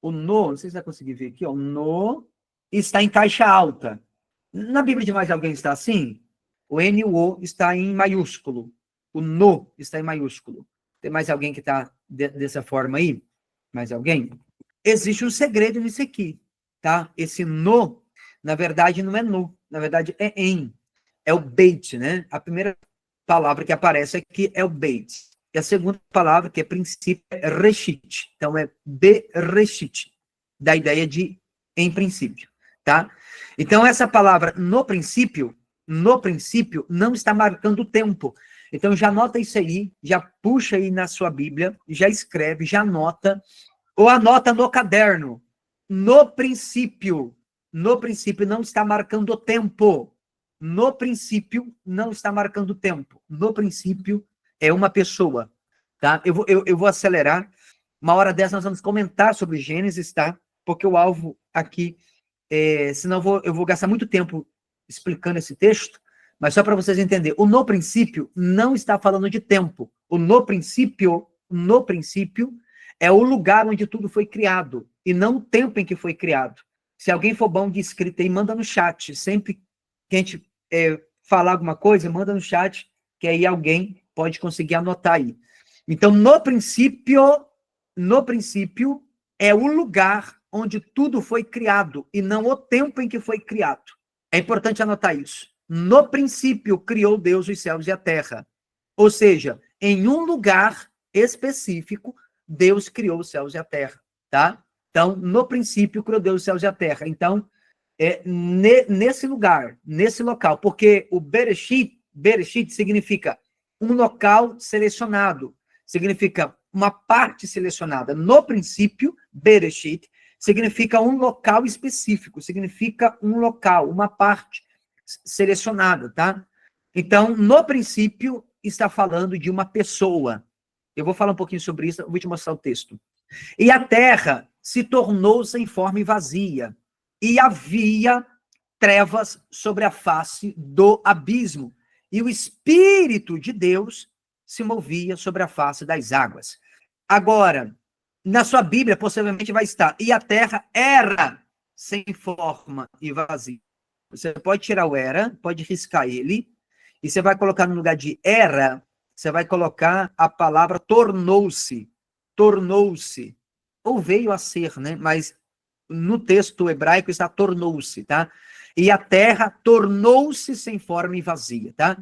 O no, não sei se você vai conseguir ver aqui, ó, no está em caixa alta. Na Bíblia de mais alguém está assim? O N e o O está em maiúsculo. O no está em maiúsculo. Tem mais alguém que está dessa forma aí? Mais alguém? Existe um segredo nisso aqui, tá? Esse no, na verdade, não é no. Na verdade, é em. É o beit, né? A primeira palavra que aparece aqui é o beit. E a segunda palavra, que é princípio, é reshit. Então, é bereshit, da ideia de em princípio, tá? Então, essa palavra no princípio, não está marcando o tempo. Então, já anota isso aí, já puxa aí na sua Bíblia, já escreve, já anota, ou anota no caderno. No princípio não está marcando o tempo. No princípio, não está marcando o tempo. No princípio, é uma pessoa, tá? Eu vou acelerar. Uma hora dessa nós vamos comentar sobre Gênesis, tá? Porque o alvo aqui, senão eu vou gastar muito tempo explicando esse texto, mas só para vocês entenderem. O no princípio não está falando de tempo. O no princípio é o lugar onde tudo foi criado, e não o tempo em que foi criado. Se alguém for bom de escrita aí, manda no chat. Sempre que a gente falar alguma coisa, manda no chat, que aí alguém pode conseguir anotar aí. Então, no princípio é o lugar onde tudo foi criado, e não o tempo em que foi criado. É importante anotar isso. No princípio, criou Deus os céus e a terra. Ou seja, em um lugar específico, Deus criou os céus e a terra, tá? Então, no princípio, criou Deus os céus e a terra. Então, nesse lugar, nesse local, porque o Bereshit significa um local selecionado, significa uma parte selecionada. No princípio, Bereshit significa um local específico, significa um local, uma parte selecionada, tá? Então, no princípio, está falando de uma pessoa. Eu vou falar um pouquinho sobre isso, vou te mostrar o texto. E a terra se tornou sem forma e vazia, e havia trevas sobre a face do abismo, e o Espírito de Deus se movia sobre a face das águas. Agora, na sua Bíblia, possivelmente vai estar, e a terra era sem forma e vazia. Você pode tirar o era, pode riscar ele, e você vai colocar no lugar de era, você vai colocar a palavra tornou-se, ou veio a ser, né? Mas no texto hebraico está tornou-se, tá? E a terra tornou-se sem forma e vazia, tá?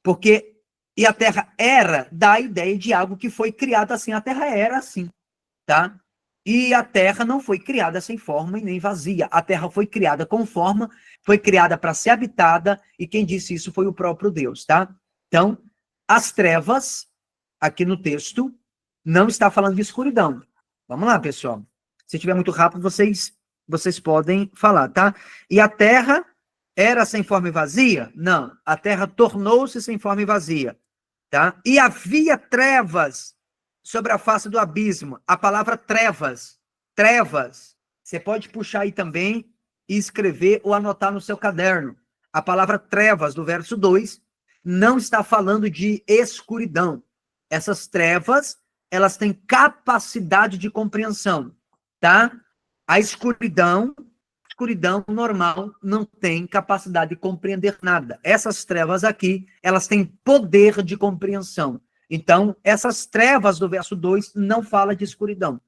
Porque, e a terra era, dá a ideia de algo que foi criado assim, a terra era assim, tá? E a terra não foi criada sem forma e nem vazia. A terra foi criada com forma, foi criada para ser habitada, e quem disse isso foi o próprio Deus, tá? Então, as trevas, aqui no texto, não está falando de escuridão. Vamos lá, pessoal. Se estiver muito rápido, vocês podem falar, tá? E a terra era sem forma e vazia? Não. A terra tornou-se sem forma e vazia, tá? E havia trevas sobre a face do abismo. A palavra trevas, você pode puxar aí também e escrever ou anotar no seu caderno. A palavra trevas, do verso 2, não está falando de escuridão. Essas trevas, elas têm capacidade de compreensão, tá? A escuridão normal não tem capacidade de compreender nada. Essas trevas aqui, elas têm poder de compreensão. Então, essas trevas do verso 2 não fala de escuridão.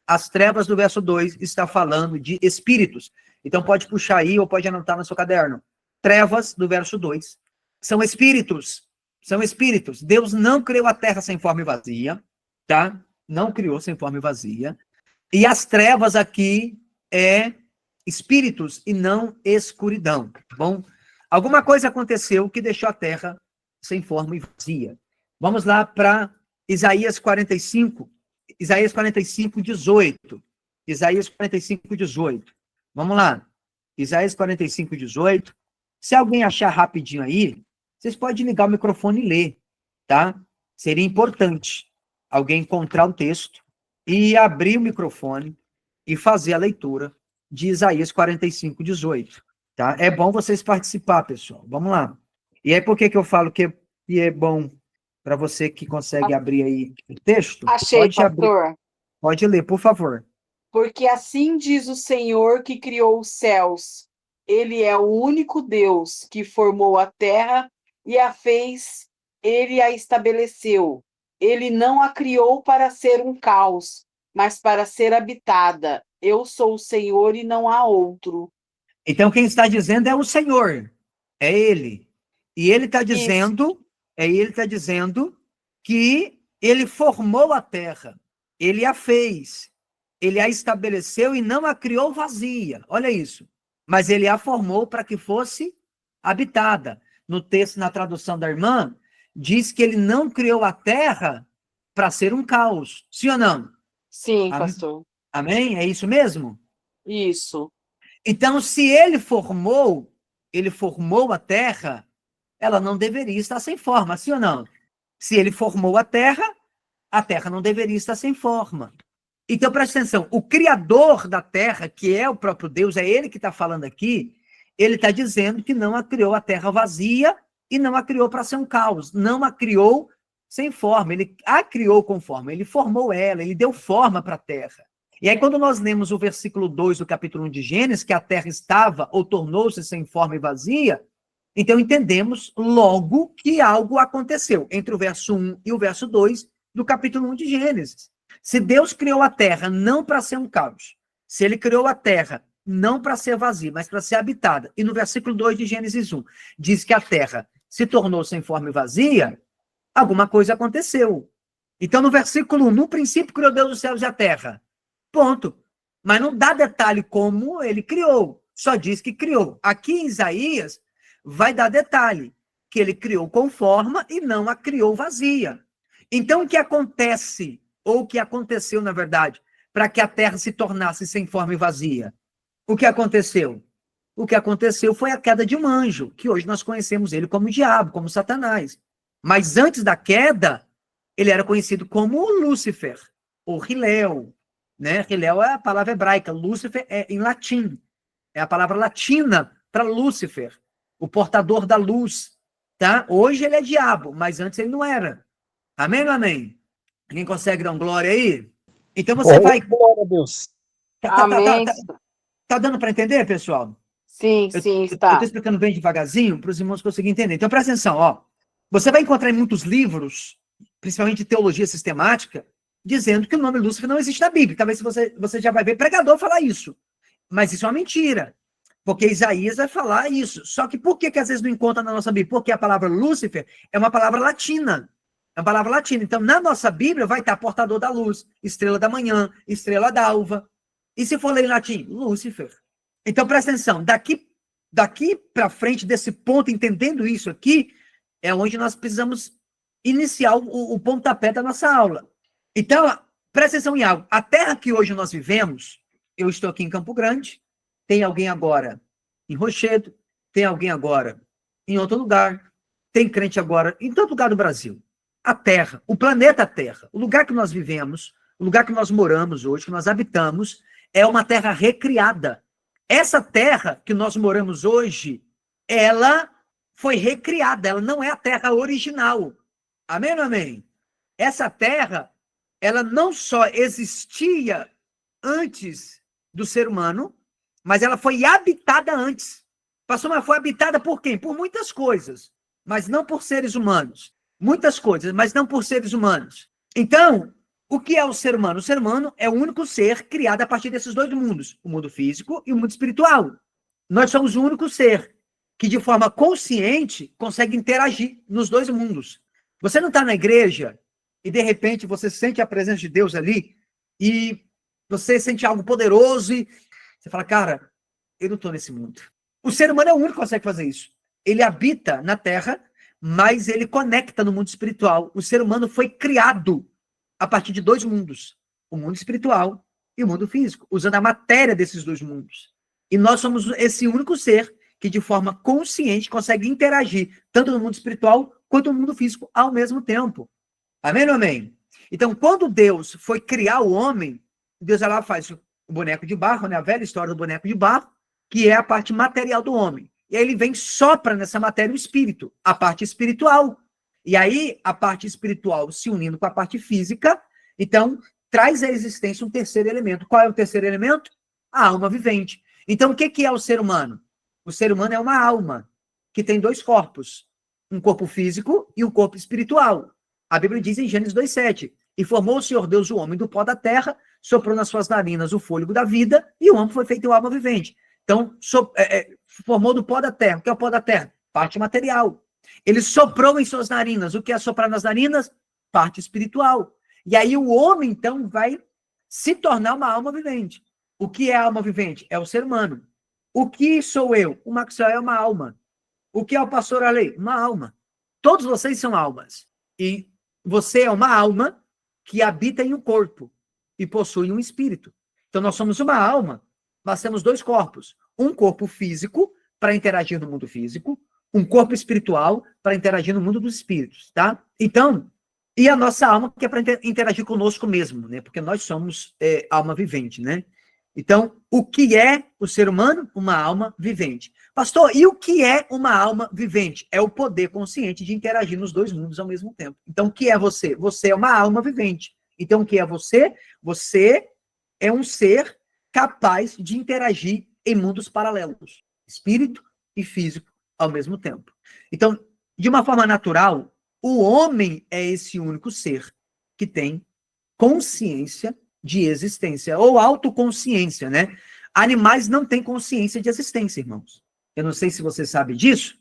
As trevas do verso 2 está falando de espíritos. Então, pode puxar aí ou pode anotar no seu caderno. Trevas do verso 2 são espíritos. São espíritos. Deus não criou a terra sem forma e vazia, tá? Não criou sem forma e vazia. E as trevas aqui é espíritos e não escuridão, tá bom? Alguma coisa aconteceu que deixou a terra sem forma e vazia. Vamos lá para Isaías 45, 18. Isaías 45, 18. Vamos lá. Isaías 45, 18. Se alguém achar rapidinho aí, vocês podem ligar o microfone e ler, tá? Seria importante alguém encontrar o texto e abrir o microfone e fazer a leitura de Isaías 45, 18. Tá? É bom vocês participar, pessoal. Vamos lá. E aí, por que eu falo que é bom para você que consegue abrir aí o texto? Achei, pode pastor. Abrir. Pode ler, por favor. Porque assim diz o Senhor que criou os céus. Ele é o único Deus que formou a terra e a fez, ele a estabeleceu. Ele não a criou para ser um caos, mas para ser habitada. Eu sou o Senhor e não há outro. Então, quem está dizendo é o Senhor, é Ele. E Ele está Isso. dizendo que Ele formou a terra, Ele a fez, Ele a estabeleceu e não a criou vazia. Olha isso. Mas Ele a formou para que fosse habitada. No texto, na tradução da irmã, diz que Ele não criou a terra para ser um caos. Sim ou não? Sim, pastor. Amém? É isso mesmo? Isso. Então, se ele formou a terra, ela não deveria estar sem forma, sim ou não? Se ele formou a terra não deveria estar sem forma. Então, preste atenção, o criador da terra, que é o próprio Deus, é ele que está falando aqui, ele está dizendo que não a criou a terra vazia e não a criou para ser um caos, não a criou sem forma, ele a criou com forma, ele formou ela, ele deu forma para a terra. E aí, quando nós lemos o versículo 2 do capítulo 1 de Gênesis, que a terra estava ou tornou-se sem forma e vazia, então entendemos logo que algo aconteceu entre o verso 1 e o verso 2 do capítulo 1 de Gênesis. Se Deus criou a terra não para ser um caos, se ele criou a terra não para ser vazia, mas para ser habitada, e no versículo 2 de Gênesis 1 diz que a terra se tornou sem forma e vazia, alguma coisa aconteceu. Então, no versículo 1, no princípio criou Deus os céus e a terra. Ponto. Mas não dá detalhe como ele criou. Só diz que criou. Aqui em Isaías vai dar detalhe, que ele criou com forma e não a criou vazia. Então, o que acontece, ou o que aconteceu, na verdade, para que a terra se tornasse sem forma e vazia? O que aconteceu? O que aconteceu foi a queda de um anjo, que hoje nós conhecemos ele como diabo, como Satanás. Mas antes da queda, ele era conhecido como Lúcifer, ou Hilel, né? Hilel é a palavra hebraica, Lúcifer é em latim, é a palavra latina para Lúcifer, o portador da luz, tá? Hoje ele é diabo, mas antes ele não era. Amém ou amém? Alguém consegue dar um glória aí? Então você vai... Glória a Deus. Amém. Tá dando para entender, pessoal? Sim, Eu sim, estou está. explicando bem devagarzinho para os irmãos conseguirem entender. Então presta atenção, ó. Você vai encontrar em muitos livros, principalmente de teologia sistemática, dizendo que o nome Lúcifer não existe na Bíblia. Talvez você já vai ver pregador falar isso. Mas isso é uma mentira. Porque Isaías vai falar isso. Só que por que às vezes não encontra na nossa Bíblia? Porque a palavra Lúcifer é uma palavra latina. É uma palavra latina. Então, na nossa Bíblia vai estar portador da luz, estrela da manhã, estrela d'alva. E se for ler em latim? Lúcifer. Então, presta atenção. Daqui para frente, desse ponto, entendendo isso aqui, é onde nós precisamos iniciar o pontapé da nossa aula. Então, presta atenção em algo. A terra que hoje nós vivemos, eu estou aqui em Campo Grande, tem alguém agora em Rochedo, tem alguém agora em outro lugar, tem crente agora em todo lugar do Brasil. A Terra, o planeta Terra, o lugar que nós vivemos, o lugar que nós moramos hoje, que nós habitamos, é uma terra recriada. Essa terra que nós moramos hoje, ela foi recriada, ela não é a terra original. Amém ou amém? Essa terra, ela não só existia antes do ser humano, mas ela foi habitada antes. Pastor, mas foi habitada por quem? Por muitas coisas, mas não por seres humanos. Muitas coisas, mas não por seres humanos. Então, o que é o ser humano? O ser humano é o único ser criado a partir desses dois mundos, o mundo físico e o mundo espiritual. Nós somos o único ser que, de forma consciente, consegue interagir nos dois mundos. Você não está na igreja e, de repente, você sente a presença de Deus ali e você sente algo poderoso e você fala, cara, eu não estou nesse mundo. O ser humano é o único que consegue fazer isso. Ele habita na Terra, mas ele conecta no mundo espiritual. O ser humano foi criado a partir de dois mundos, o mundo espiritual e o mundo físico, usando a matéria desses dois mundos. E nós somos esse único ser que, de forma consciente, consegue interagir tanto no mundo espiritual quanto no mundo físico ao mesmo tempo. Amém ou amém? Então, quando Deus foi criar o homem, Deus lá faz o boneco de barro, né? A velha história do boneco de barro, que é a parte material do homem. E aí ele vem sopra nessa matéria o espírito, a parte espiritual. E aí a parte espiritual se unindo com a parte física, então traz à existência um terceiro elemento. Qual é o terceiro elemento? A alma vivente. Então, o que é o ser humano? O ser humano é uma alma que tem dois corpos, um corpo físico e um corpo espiritual. A Bíblia diz em Gênesis 2:7, e formou o Senhor Deus o homem do pó da terra, soprou nas suas narinas o fôlego da vida, e o homem foi feito uma alma vivente. Então, formou do pó da terra. O que é o pó da terra? Parte material. Ele soprou em suas narinas. O que é soprar nas narinas? Parte espiritual. E aí o homem, então, vai se tornar uma alma vivente. O que é a alma vivente? É o ser humano. O que sou eu? O Maxwell é uma alma. O que é o pastor Arley? Uma alma. Todos vocês são almas. E você é uma alma que habita em um corpo e possui um espírito. Então, nós somos uma alma, nós temos dois corpos. Um corpo físico, para interagir no mundo físico, um corpo espiritual, para interagir no mundo dos espíritos, tá? Então, e a nossa alma, que é para interagir conosco mesmo, né? Porque nós somos alma vivente, né? Então, o que é o ser humano? Uma alma vivente. Pastor, e o que é uma alma vivente? É o poder consciente de interagir nos dois mundos ao mesmo tempo. Então, o que é você? Você é uma alma vivente. Então, o que é você? Você é um ser capaz de interagir em mundos paralelos, espírito e físico ao mesmo tempo. Então, de uma forma natural, o homem é esse único ser que tem consciência de existência, ou autoconsciência, né? Animais não têm consciência de existência, irmãos. Eu não sei se você sabe disso,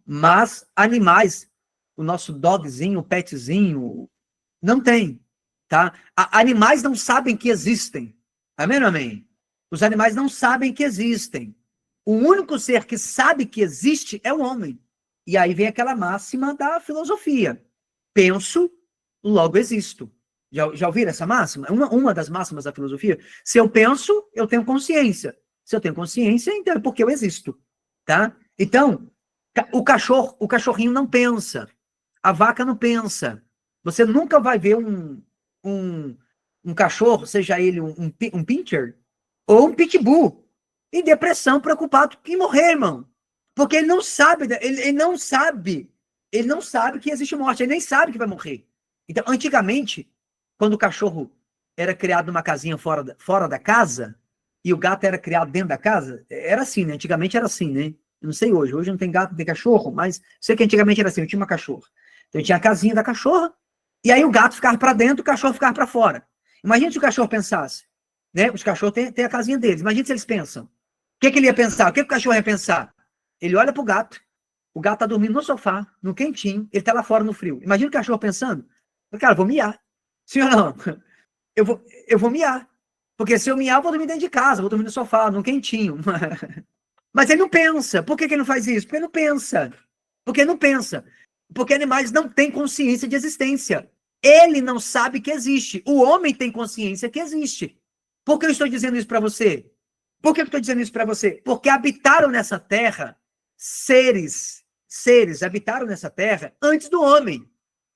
mas animais, o nosso dogzinho, o petzinho, não tem, tá? Animais não sabem que existem. Amém ou amém? Os animais não sabem que existem. O único ser que sabe que existe é o homem. E aí vem aquela máxima da filosofia. Penso, logo existo. Já ouviram essa máxima? Uma das máximas da filosofia. Se eu penso, eu tenho consciência. Se eu tenho consciência, então é porque eu existo. Tá? Então, o cachorrinho não pensa. A vaca não pensa. Você nunca vai ver um cachorro, seja ele um pincher ou um pitbull, em depressão, preocupado em morrer, irmão. Porque ele não sabe, ele não sabe que existe morte, ele nem sabe que vai morrer. Então, antigamente, quando o cachorro era criado numa casinha fora da casa, e o gato era criado dentro da casa, era assim, né? Antigamente era assim, né? Eu não sei hoje não tem gato, não tem cachorro, mas sei que antigamente era assim, eu tinha uma cachorra. Então, eu tinha a casinha da cachorra, e aí o gato ficava para dentro, o cachorro ficava para fora. Imagina se o cachorro pensasse, né? Os cachorros têm a casinha deles. Imagina se eles pensam. O que ele ia pensar? O que o cachorro ia pensar? Ele olha pro gato, o gato tá dormindo no sofá, no quentinho, ele tá lá fora no frio. Imagina o cachorro pensando, cara, eu vou miar. Sim ou não? Eu vou miar. Porque se eu miar, eu vou dormir dentro de casa, vou dormir no sofá, no quentinho. Mas ele não pensa. Por que ele não faz isso? Porque ele não pensa. Porque não pensa. Porque animais não têm consciência de existência. Ele não sabe que existe. O homem tem consciência que existe. Por que eu estou dizendo isso para você? Por que eu estou dizendo isso para você? Porque habitaram nessa terra seres habitaram nessa terra antes do homem.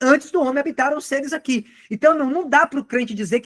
Antes do homem habitaram seres aqui. Então não dá para o crente dizer que